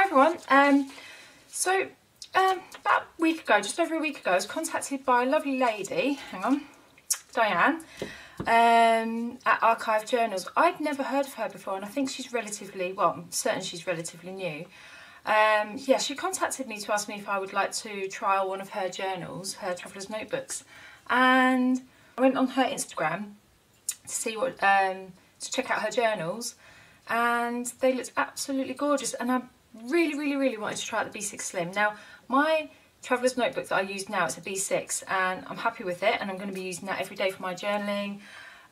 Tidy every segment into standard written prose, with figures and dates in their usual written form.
everyone. About a week ago, just over a week ago, I was contacted by a lovely lady, hang on, Diane, at R-KIVE Journals. I'd never heard of her before, and I think she's relatively, well, I'm certain she's relatively new. Yeah, she contacted me to ask me if I would like to trial one of her journals, her traveller's notebooks, and I went on her Instagram to see what, to check out her journals, and they looked absolutely gorgeous, and I really wanted to try out the B6 Slim. Now, my traveller's notebook that I use now, it's a B6, and I'm happy with it, and I'm going to be using that every day for my journaling.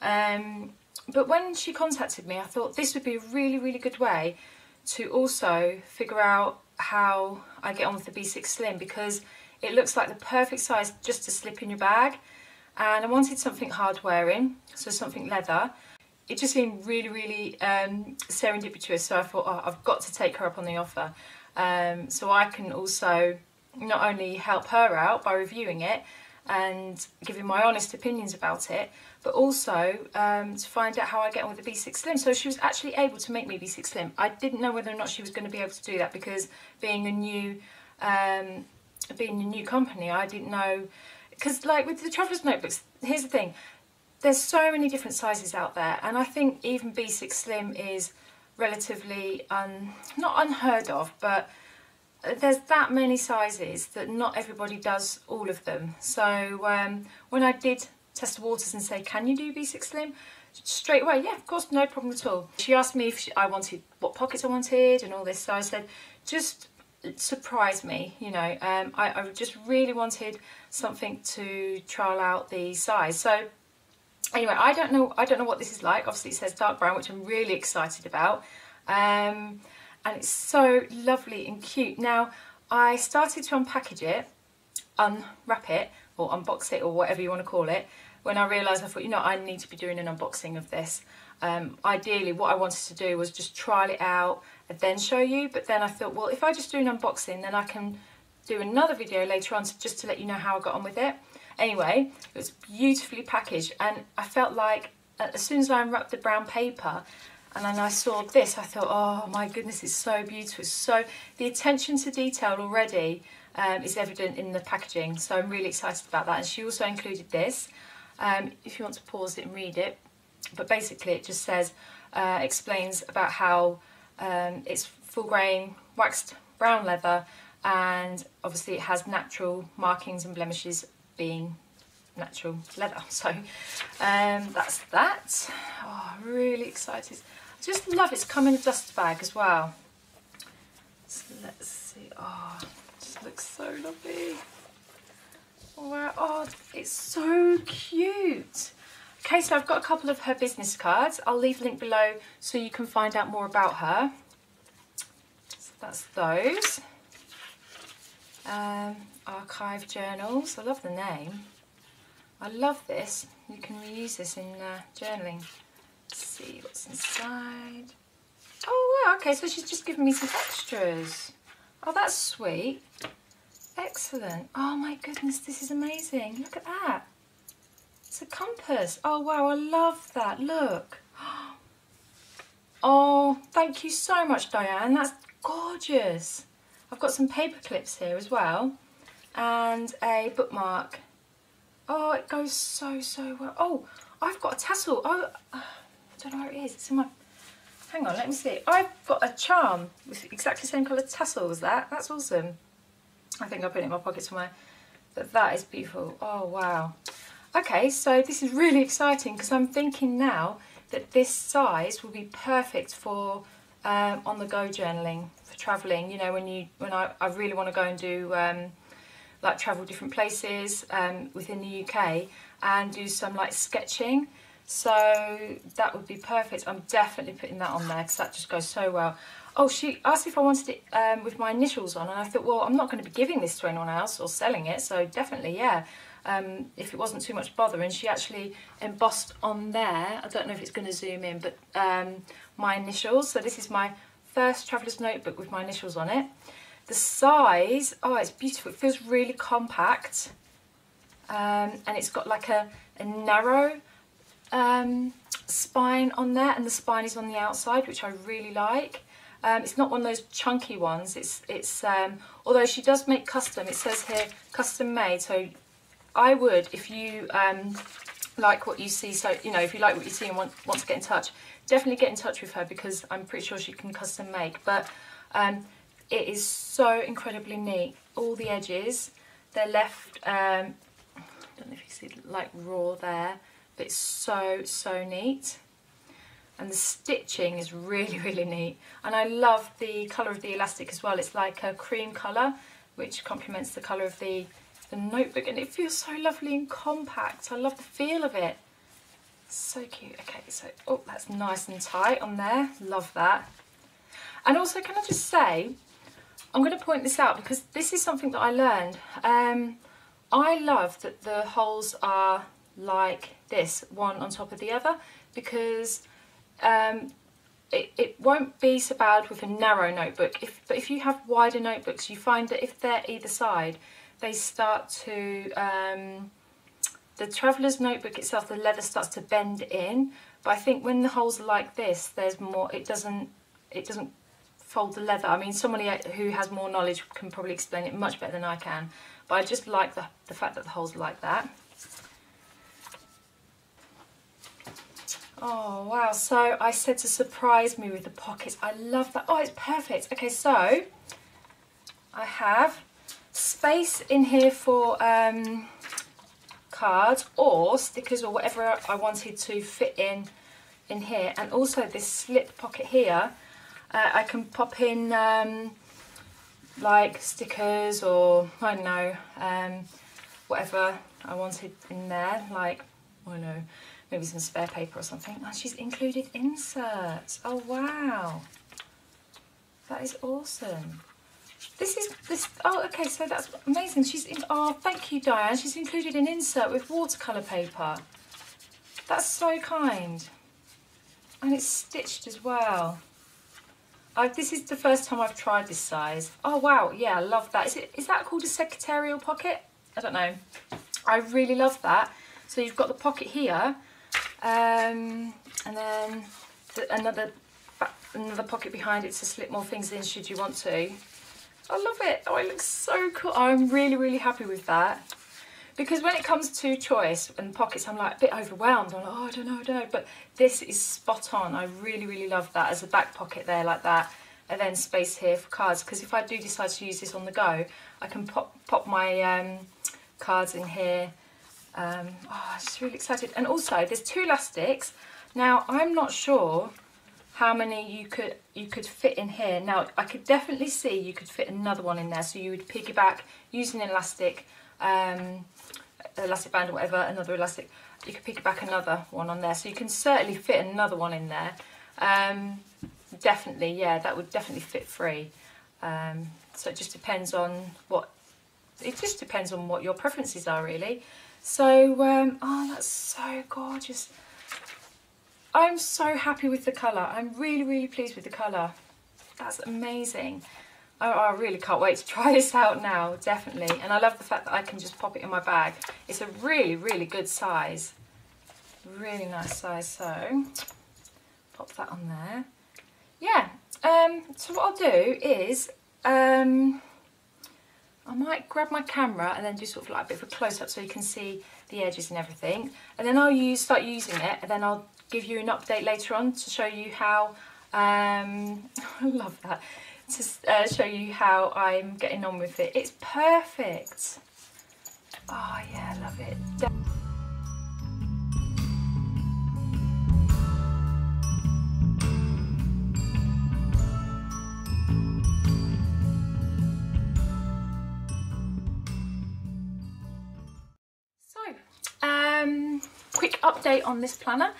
But when she contacted me, I thought this would be a really good way to also figure out how I get on with the B6 Slim, because it looks like the perfect size just to slip in your bag, and I wanted something hard wearing, so something leather. It just seemed really serendipitous, so I thought, oh, I've got to take her up on the offer, so I can also not only help her out by reviewing it and giving my honest opinions about it, but also to find out how I get on with the B6 Slim. So she was actually able to make me B6 Slim. I didn't know whether or not she was going to be able to do that, because being a new company, I didn't know, because like with the traveller's notebooks, here's the thing, there's so many different sizes out there, and I think even B6 Slim is relatively not unheard of, but there's that many sizes that not everybody does all of them. So when I did test the waters and say, can you do B6 Slim? Straight away, yeah, of course, no problem at all. She asked me if I wanted, what pockets I wanted and all this, so I said, just surprise me, you know. I just really wanted something to trial out the size. So anyway, I don't know what this is like. Obviously it says dark brown, which I'm really excited about. And it's so lovely and cute. Now, I started to unpackage it, unwrap it, or unbox it, or whatever you want to call it, when I realised, I thought, you know, I need to be doing an unboxing of this. Ideally, what I wanted to do was just trial it out and then show you, but then I thought, well, if I just do an unboxing, then I can do another video later on just to let you know how I got on with it. Anyway, it was beautifully packaged, and I felt like as soon as I unwrapped the brown paper and then I saw this, I thought, oh my goodness, it's so beautiful. So the attention to detail already is evident in the packaging, so I'm really excited about that. And she also included this, if you want to pause it and read it, but basically it just says, explains about how it's full grain waxed brown leather, and obviously it has natural markings and blemishes, being natural leather. So that's that. Oh, really excited. I just love it's come in a dust bag as well. So let's see. Oh, it just looks so lovely. Wow. Oh, it's so cute. Okay, so I've got a couple of her business cards. I'll leave a link below so you can find out more about her. So that's those. R-KIVE Journals. I love the name. I love this. You can reuse this in journaling. Let's see what's inside. Oh wow, okay, so she's just given me some extras. Oh, that's sweet. Excellent. Oh my goodness, this is amazing. Look at that. It's a compass. Oh wow, I love that. Look. Oh, thank you so much, Diane. That's gorgeous. I've got some paper clips here as well, and a bookmark. Oh, it goes so well. Oh, I've got a tassel. Oh, I don't know where it is. It's in my... Hang on, let me see. I've got a charm with exactly the same colour tassel as that. That's awesome. I think I put it in my pocket somewhere. But that is beautiful. Oh, wow. Okay, so this is really exciting, because I'm thinking now that this size will be perfect for on-the-go journaling, for travelling. You know, when I really want to go and do like travel different places within the UK and do some like sketching. So that would be perfect. I'm definitely putting that on there, because that just goes so well. Oh, she asked if I wanted it with my initials on, and I thought, well, I'm not going to be giving this to anyone else or selling it, so definitely, yeah. If it wasn't too much bother. And she actually embossed on there, I don't know if it's going to zoom in, but my initials. So this is my first traveller's notebook with my initials on it. The size, oh, it's beautiful. It feels really compact, and it's got like a narrow spine on there, and the spine is on the outside, which I really like. It's not one of those chunky ones. It's although she does make custom, it says here custom made. So I would, if you like what you see, so you know, if you like what you see and want to get in touch, definitely get in touch with her, because I'm pretty sure she can custom make. But it is so incredibly neat. All the edges, they're left, I don't know if you see like raw there, but it's so neat. And the stitching is really, really neat. And I love the colour of the elastic as well. It's like a cream colour, which complements the colour of the notebook. And it feels so lovely and compact. I love the feel of it. So cute. Okay, so, oh, that's nice and tight on there. Love that. And also, can I just say, I'm going to point this out because this is something that I learned. I love that the holes are like this, one on top of the other, because it won't be so bad with a narrow notebook. But if you have wider notebooks, you find that if they're either side, they start to, the traveller's notebook itself, the leather starts to bend in. But I think when the holes are like this, there's more, it doesn't fold the leather. I mean, somebody who has more knowledge can probably explain it much better than I can. But I just like the fact that the holes are like that. Oh wow, so I said to surprise me with the pockets. I love that. Oh, it's perfect. Okay, so I have space in here for cards or stickers or whatever I wanted to fit in here. And also this slip pocket here, I can pop in like stickers or I don't know, whatever I wanted in there, like, I don't know, maybe some spare paper or something. Oh, she's included inserts. Oh wow, that is awesome. Oh, okay, so that's amazing. She's in, oh, thank you, Diane. She's included an insert with watercolour paper. That's so kind. And it's stitched as well. This is the first time I've tried this size. Oh wow, yeah, I love that. Is that called a secretarial pocket? I don't know. I really love that. So you've got the pocket here, and then another pocket behind it to slip more things in should you want to. I love it. Oh, it looks so cool. I'm really, really happy with that. Because when it comes to choice and pockets, I'm like a bit overwhelmed. I'm like, oh, I don't know. But this is spot on. I really, really love that as a back pocket there like that. And then space here for cards. Because if I do decide to use this on the go, I can pop my cards in here. Oh, I'm just really excited. And also, there's 2 elastics. Now, I'm not sure how many you could fit in here. Now, I could definitely see you could fit another one in there. So you would piggyback using an elastic, elastic band or whatever, another elastic. You could piggyback another one on there. So you can certainly fit another one in there. Definitely, yeah, that would definitely fit free. So it just depends on what your preferences are, really. So, oh, that's so gorgeous. I'm so happy with the colour. I'm really, really pleased with the colour. That's amazing. I really can't wait to try this out now, definitely. And I love the fact that I can just pop it in my bag. It's a really, really good size. Really nice size. So, pop that on there. Yeah, so what I'll do is, I might grab my camera and then do sort of like a bit of a close-up so you can see the edges and everything. And then I'll start using it, and then I'll give you an update later on to show you how, I love that, to show you how I'm getting on with it. It's perfect. Oh yeah, I love it. Quick update on this planner.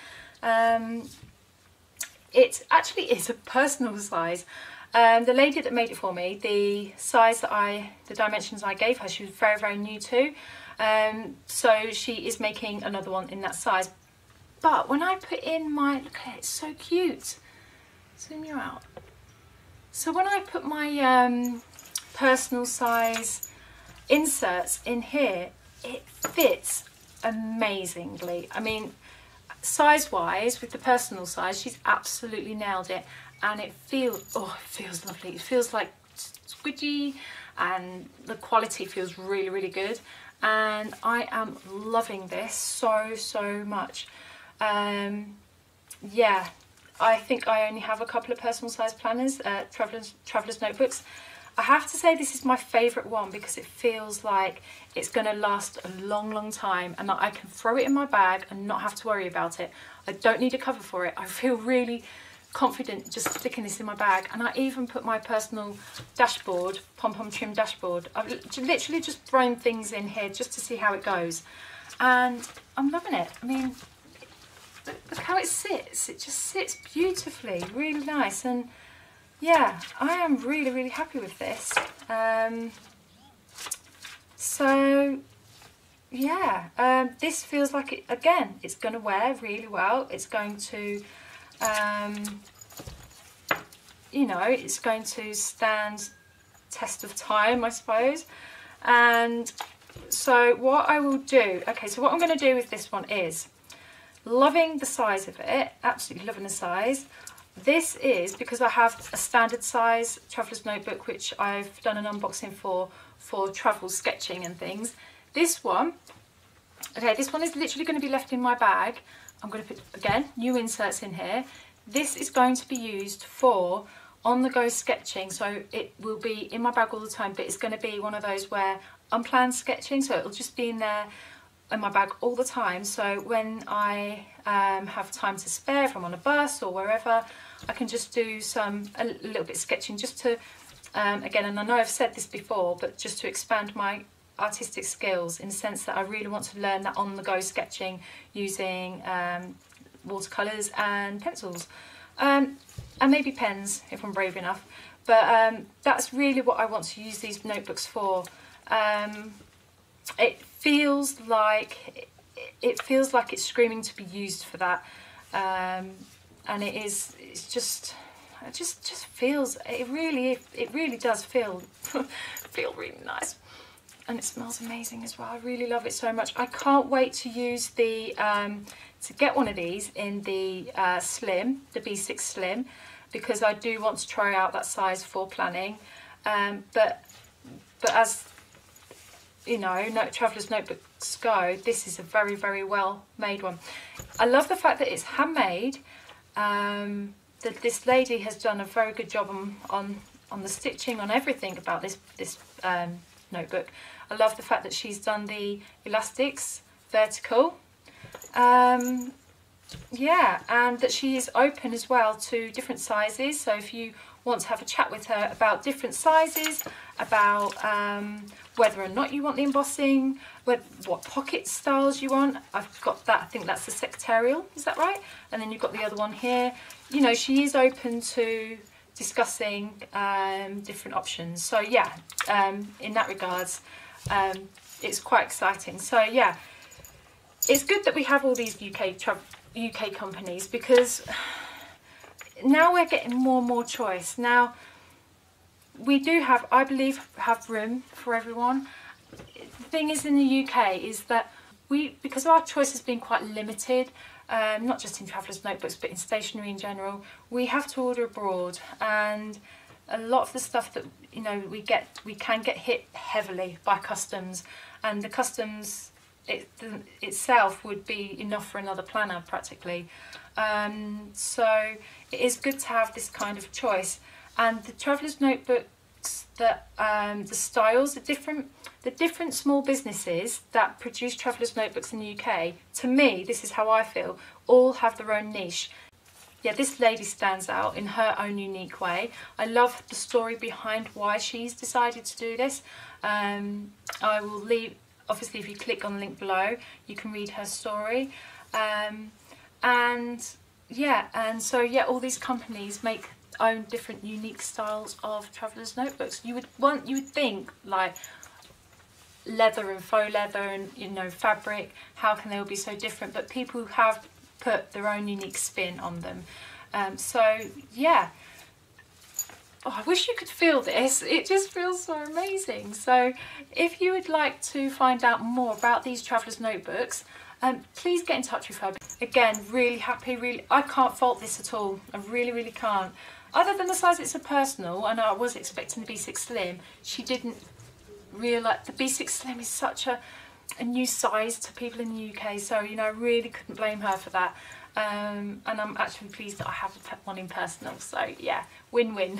It actually is a personal size. The lady that made it for me, the dimensions I gave her, she was very, very new to. So she is making another one in that size. But when I put in my, look at it, it's so cute. Zoom you out. So when I put my personal size inserts in here, it fits amazingly. I mean, size wise, with the personal size, she's absolutely nailed it. and it feels lovely. It feels like squidgy, and the quality feels really, really good, and I am loving this so much. Yeah, I think I only have a couple of personal size planners, traveller's notebooks. I have to say this is my favourite one because it feels like it's going to last a long time, and that I can throw it in my bag and not have to worry about it. I don't need a cover for it. I feel really confident just sticking this in my bag, and I even put my personal dashboard, pom-pom trim dashboard. I've literally just thrown things in here just to see how it goes, and I'm loving it. I mean, look how it sits. It just sits beautifully, really nice, and yeah, I am really happy with this. So yeah, this feels like it, again, it's going to wear really well. It's going to you know, it's going to stand test of time, I suppose. And so what I will do, okay, so what I'm going to do with this one is, loving the size of it, absolutely loving the size. This is because I have a standard size traveller's notebook, which I've done an unboxing for travel sketching and things. This one, okay, this one is literally going to be left in my bag. I'm going to put, again, new inserts in here. This is going to be used for on-the-go sketching, so it will be in my bag all the time, but it's going to be one of those where unplanned sketching, so it'll just be in there in my bag all the time. So when I have time to spare, if I'm on a bus or wherever, I can just do a little bit of sketching just to, again, and I know I've said this before, but just to expand my artistic skills, in the sense that I really want to learn that on-the-go sketching using watercolours and pencils, and maybe pens if I'm brave enough. But that's really what I want to use these notebooks for. It feels like it's screaming to be used for that, and it just feels, it really does feel really nice, and it smells amazing as well. I really love it so much. I can't wait to use the to get one of these in the slim, the B6 Slim, because I do want to try out that size for planning. But as you know, traveller's notebooks go, this is a very well made one. I love the fact that it's handmade. That this lady has done a very good job on the stitching, on everything about this notebook. I love the fact that she's done the elastics vertical. Yeah, and that she is open as well to different sizes, so if you want to have a chat with her about different sizes, about whether or not you want the embossing, what pocket styles you want. I've got that, I think that's the sectorial, is that right? And then you've got the other one here. You know, she is open to discussing different options. So yeah, in that regards, it's quite exciting. So yeah, it's good that we have all these UK companies, because now we're getting more and more choice. Now we do have, I believe, have room for everyone. The thing is, in the UK, is that because our choice has been quite limited, not just in travellers' notebooks but in stationery in general, we have to order abroad, and a lot of the stuff that, you know, we can get hit heavily by customs, and the customs itself would be enough for another planner practically. So it is good to have this kind of choice, and the travellers' notebooks, that the styles, the different small businesses that produce travellers' notebooks in the UK, to me, this is how I feel, all have their own niche. Yeah, this lady stands out in her own unique way. I love the story behind why she's decided to do this. I will leave, obviously if you click on the link below, you can read her story. And so all these companies make own different unique styles of travellers' notebooks. You would think like leather and faux leather and, you know, fabric, how can they all be so different? But people have put their own unique spin on them. So yeah, I wish you could feel this. It just feels so amazing. So if you would like to find out more about these travellers' notebooks, please get in touch with her. Again, really happy, I can't fault this at all. I really can't. other than the size it's a personal, and I was expecting the B6 Slim, she didn't realise the B6 Slim is such a new size to people in the UK, so you know, I really couldn't blame her for that. And I'm actually pleased that I have one in personal, so yeah, win-win.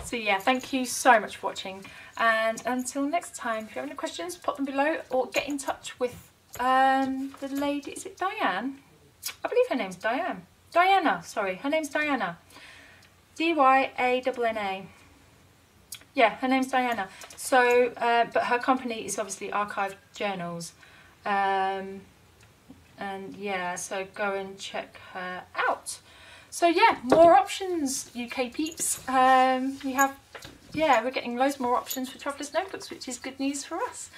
So yeah, thank you so much for watching, and until next time, if you have any questions, pop them below, or get in touch with the lady, is it Diane? I believe her name's Diane. Diana, sorry, her name's Diana. D-Y-A-N-N-A. Yeah, her name's Diana. So, but her company is obviously R-KIVE Journals. And yeah, so go and check her out. So yeah, more options, UK peeps. We have, yeah, we're getting loads more options for Traveller's Notebooks, which is good news for us.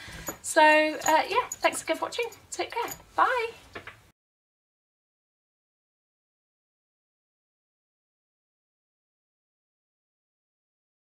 So yeah, thanks again for watching. Take care. Bye.